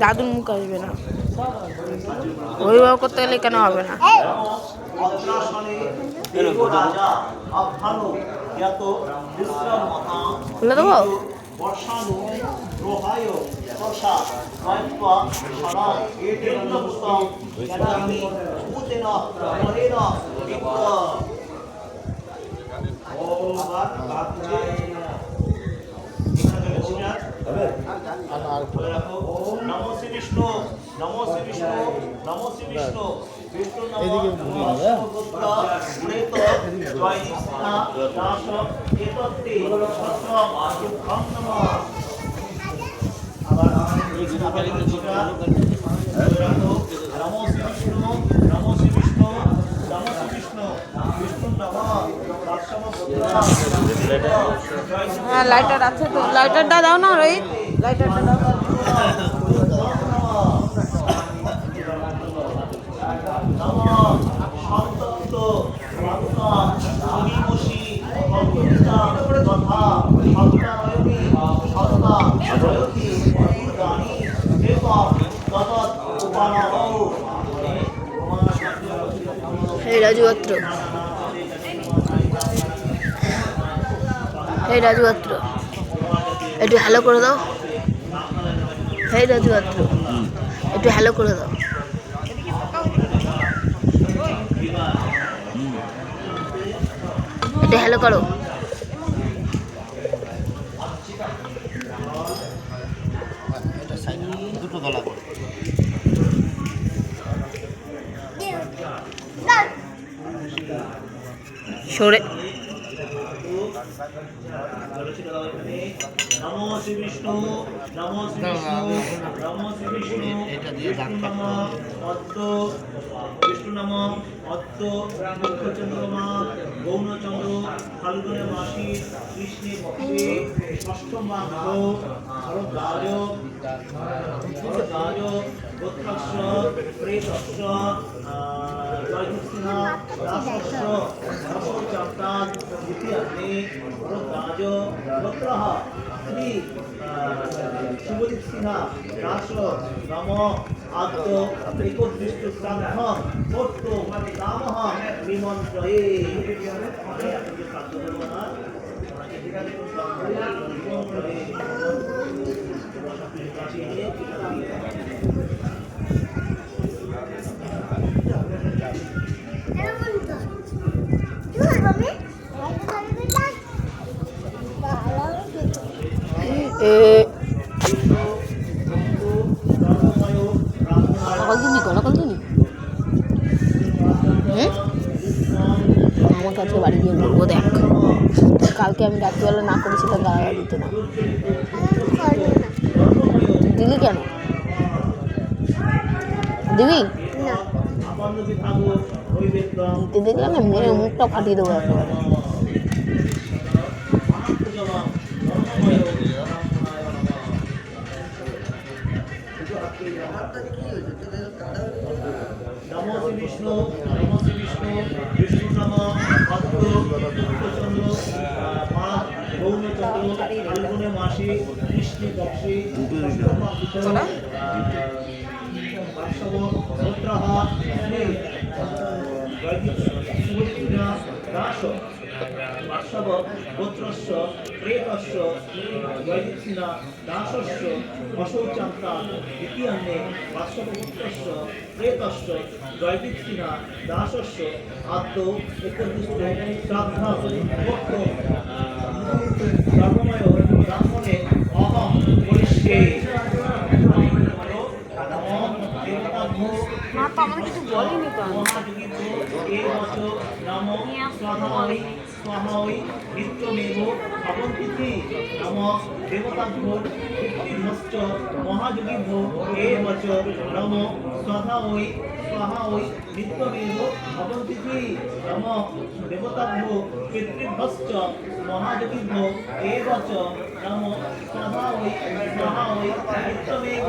দাদুর মুখ আসবে না, অভিভাবক করতে গেলে কেন হবে না? খুলে দেবো? নমো শ্রী বিষ্ণু, নমো শ্রী বিষ্ণু, নমো শ্রী বিষ্ণু, বিষ্ণু নমো হ্যাঁ, লাইটার আছে তো, লাইটারটা দাও না রোহিত, লাইটারটা দাও। এই রাজু পাত্র, এই রাজু পাত্র, একটু হ্যালো করে দাও। এই রাজু পাত্র, একটু হ্যালো করে দাও। একটু হ্যালো করো। দুটো গলা করে সরে। নমো শ্রী বিষ্ণু, নমো শ্রী বিষ্ণু, নমো শ্রী বিষ্ণু, বিষ্ণু নম অদ্য, বিষ্ণু নম অদ্য মুখ্যচন্দ্রমা গৌণচন্দ্র ফাল্গুনে মাসি কৃষ্ণে পক্ষে ষষ্ঠম মাঘ ভরদ্বাজ গোত্রস্য প্রেতস্য জয়দুঃসিনা দাসস্য ভরসৌচাপ্তাৎ দ্বিতীয়াগ্নে ভরদ্বাজ গোত্রः শ্রী শুভদীপসিংহা দাস নম আদ্য একদৃষ্ট শ্রাদ্ধম কর্ত কামহ নিমন্ত্রয়ে। আমার কাছে বাড়ি গিয়ে বলবো, দেখ কালকে আমি রাত্রিবেলা না করেছিলাম, গাড়া দিতে না দিলি কেন? দিবি দিতে দেখলাম না, মেরে মুখটা ফাটিয়ে দেবো একেবারে। নমো শ্রী বিষ্ণু, নমো শ্রী বিষ্ণু, বিষ্ণু নম অদ্য মুখ্যচন্দ্র মাঘ গৌণচন্দ্র ফাল্গুনে মাসি কৃষ্ণে পক্ষে বাৎসব গোত্রः শ্রী শুভদীপসিংহা দাস বাৎসব গোত্রস্য প্রেতস্য জয়দীপসিংহা দাসস্য অশৌচান্তাৎ দ্বিতীয়াগ্নে বাৎসব গোত্রস্য প্রেতস্য জয়দীপসিংহা দাসস্য আদ্য একদৃষ্ট শ্রাদ্ধম কর্ত ধর্মময় ব্রাহ্মণে অহং করিষ্যে। মা তো আমাদের কিছু বলেনি তো। নিত্যমেব ভবন্তিথি নম দেবতাভ্যো কীর্তিভ্যশ্চ মহাযোগীভ্যো এব চ নম স্বধা ওই স্বাহা ওই নিত্যমেব ভবন্তিথি নম দেবতাভ্যো কীর্তিভ্যশ্চ মহাযোগীভ্যো এব চ নম স্বধা ওই স্বাহা ওই নিত্যমেব